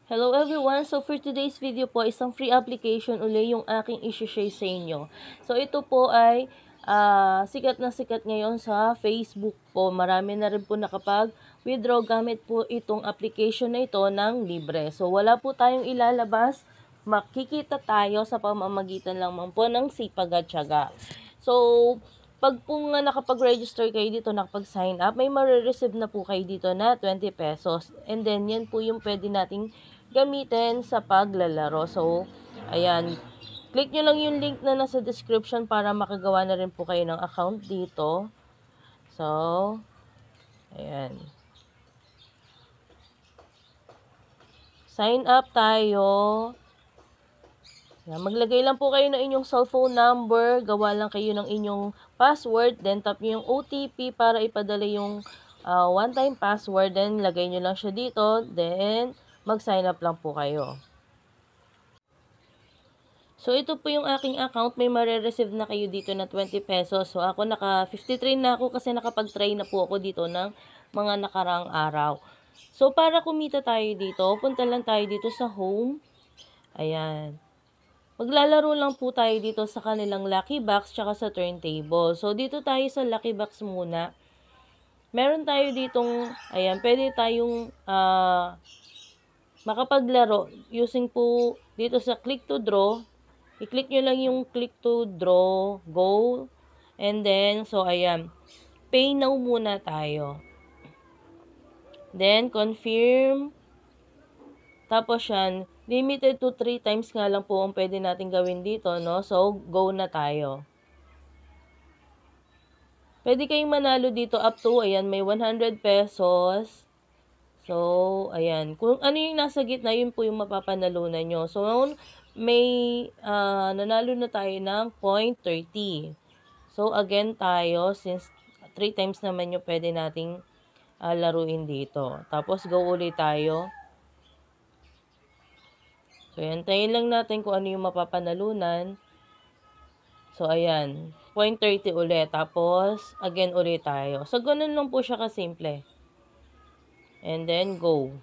Hello everyone! So for today's video po, isang free application uli yung aking isi-share sa inyo. So ito po ay sikat na sikat ngayon sa Facebook po. Marami na rin po nakapag-withdraw gamit po itong application na ito ng libre. So wala po tayong ilalabas, makikita tayo sa pamamagitan lamang po ng sipag at tiyaga. So pag po nga nakapag-register kayo dito, nakapag-sign up, may marireceive na po kayo dito na 20 pesos. And then, yan po yung pwede nating gamitin sa paglalaro. So, ayan. Click nyo lang yung link na nasa description para makagawa na rin po kayo ng account dito. So, ayan. Sign up tayo. Ayan, maglagay lang po kayo ng inyong cellphone number. Gawa lang kayo ng inyong password. Then, tap nyo yung OTP para ipadala yung one-time password. Then, lagay nyo lang siya dito. Then, mag-sign up lang po kayo. So, ito po yung aking account. May marireceive na kayo dito na 20 pesos. So, ako naka 53 na ako kasi nakapag-try na po ako dito ng mga nakarang araw. So, para kumita tayo dito, punta lang tayo dito sa home. Ayan. Maglalaro lang po tayo dito sa kanilang lucky box tsaka sa turntable. So, dito tayo sa lucky box muna. Meron tayo ditong, ayan, pwede tayong makapaglaro using po dito sa click to draw. I-click nyo lang yung click to draw, go, and then, so ayan, pay now muna tayo. Then, confirm. Tapos yan, limited to 3 times nga lang po ang pwede natin gawin dito, no? So, go na tayo. Pwede kayong manalo dito up to, ayan, may 100 pesos. So, ayan. Kung ano yung nasa gitna, yun po yung mapapanalunan nyo. So, may nanalo na tayo ng 0.30. So, again tayo, since 3 times naman yung pwede nating laruin dito. Tapos, go ulit tayo. So, tayin lang natin kung ano yung mapapanalunan. So, ayan. 0.30 ulit. Tapos, again ulit tayo. So, ganun lang po siya kasimple. And then, go.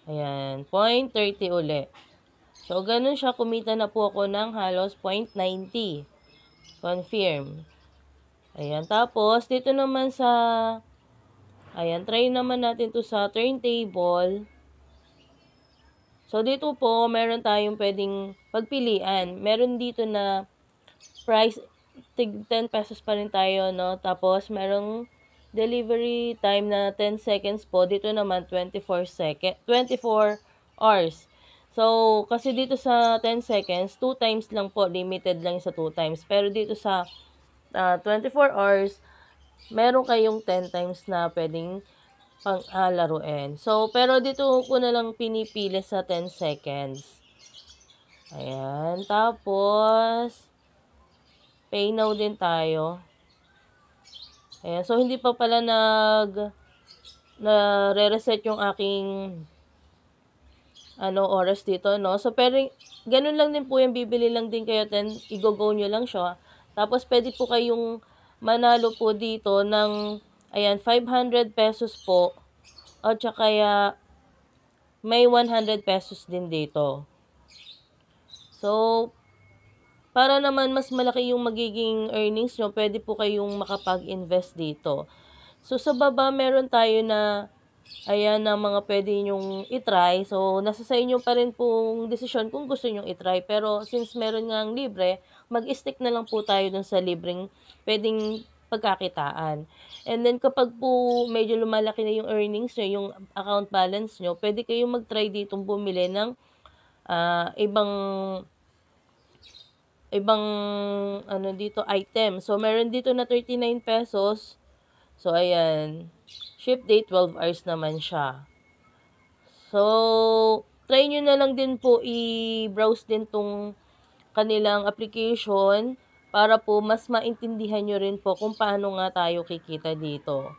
Ayan. 0.30 ulit. So, ganun siya. Kumita na po ako ng halos 0.90. Confirm. Ayan. Tapos, dito naman sa, ayan, try naman natin to sa turntable. So, dito po, meron tayong pwedeng pagpilian. Meron dito na price, tig 10 pesos pa rin tayo, no? Tapos, merong delivery time na 10 seconds po. Dito naman, 24 hours. So, kasi dito sa 10 seconds, 2 times lang po. Limited lang sa 2 times. Pero dito sa 24 hours, meron kayong 10 times na pwedeng laruin. So, pero dito ko na lang pinipili sa 10 seconds. Ayan. Tapos, pay now din tayo. Ayan. So, hindi pa pala re-reset yung aking oras dito, no? So, pero, ganun lang din po yung bibili lang din kayo, then, i-go nyo lang siya. Tapos, pwede po kayong manalo po dito ng, ayan, 500 pesos po. At saka, may 100 pesos din dito. So, para naman mas malaki yung magiging earnings nyo, pwede po kayong makapag-invest dito. So, sa baba, meron tayo na, ayan, na mga pwede nyong itry. So, nasa sa inyo pa rin pong desisyon kung gusto nyong itry. Pero, since meron nga ang libre, mag-stick na lang po tayo dun sa libreng pwedeng pagkakitaan. And then, kapag po medyo lumalaki na yung earnings nyo, yung account balance nyo, pwede kayong mag-try ditong bumili ng ibang dito item. So, meron dito na 39 pesos. So, ayan. Ship date, 12 hours naman siya. So, try nyo na lang din po i-browse din tong kanilang application para po mas maintindihan nyo rin po kung paano nga tayo kikita dito.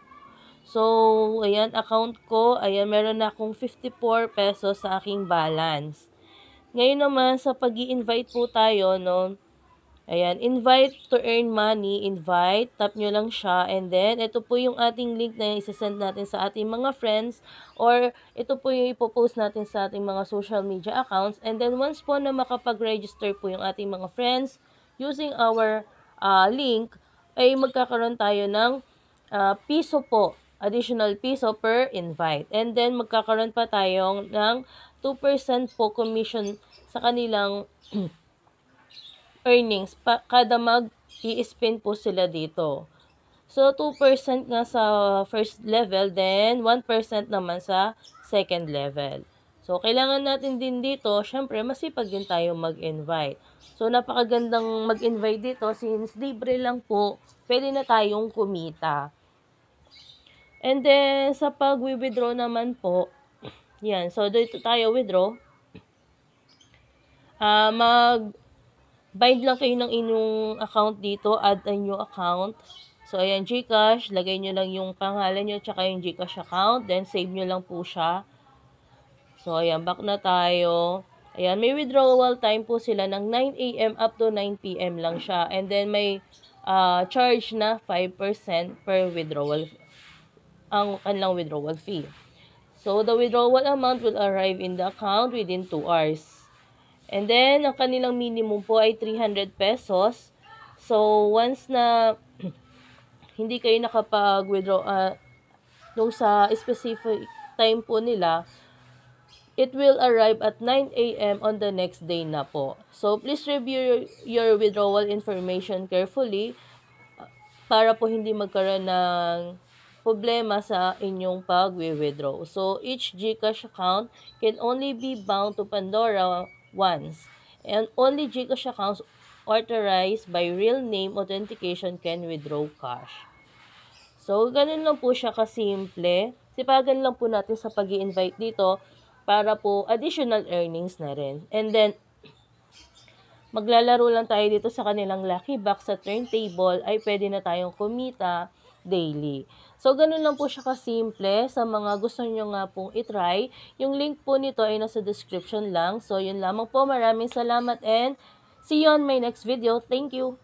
So, ayan, account ko, ayan, meron na akong 54 pesos sa aking balance. Ngayon naman, sa pag-i-invite po tayo, no, Ayan, invite to earn money, invite, tap nyo lang siya, and then, ito po yung ating link na isasend natin sa ating mga friends, or ito po yung ipopost natin sa ating mga social media accounts, and then, once po na makapag-register po yung ating mga friends, using our link, ay magkakaroon tayo ng piso po, additional piso per invite, and then, magkakaroon pa tayong ng 2% po commission sa kanilang earnings kada mag-i-spin po sila dito. So, 2% nga sa first level, then 1% naman sa second level. So, kailangan natin din dito, syempre, masipag din tayo mag-invite. So, napakagandang mag-invite dito since libre lang po, pwede na tayong kumita. And then, sa pag-withdraw naman po, yan. So, dito tayo withdraw. Bind lang kayo ng inyong account dito, add a new account. So, ayan, GCash, lagay nyo lang yung pangalan nyo, tsaka yung GCash account, then save nyo lang po siya. So, ayan, back na tayo. Ayan, may withdrawal time po sila ng 9 AM up to 9 PM lang siya. And then, may charge na 5% per withdrawal, ang kanilang withdrawal fee. So, the withdrawal amount will arrive in the account within 2 hours. And then, ang kanilang minimum po ay 300 pesos. So, once na hindi kayo nakapag-withdraw nung sa specific time po nila, it will arrive at 9 AM on the next day na po. So, please review your withdrawal information carefully para po hindi magkaroon ng problema sa inyong pag-withdraw. So, each GCash account can only be bound to Pandora once. And only GCash accounts authorized by real name authentication can withdraw cash. So, ganun lang po siya kasimple. Sipagan lang po natin sa pag-i-invite dito para po additional earnings na rin. And then, maglalaro lang tayo dito sa kanilang lucky box sa turntable ay pwede na tayong kumita daily. So, ganun lang po siya kasimple. Sa mga gusto nyo nga pong itry, yung link po nito ay nasa description lang. So, yun lamang po. Maraming salamat and see you on my next video. Thank you!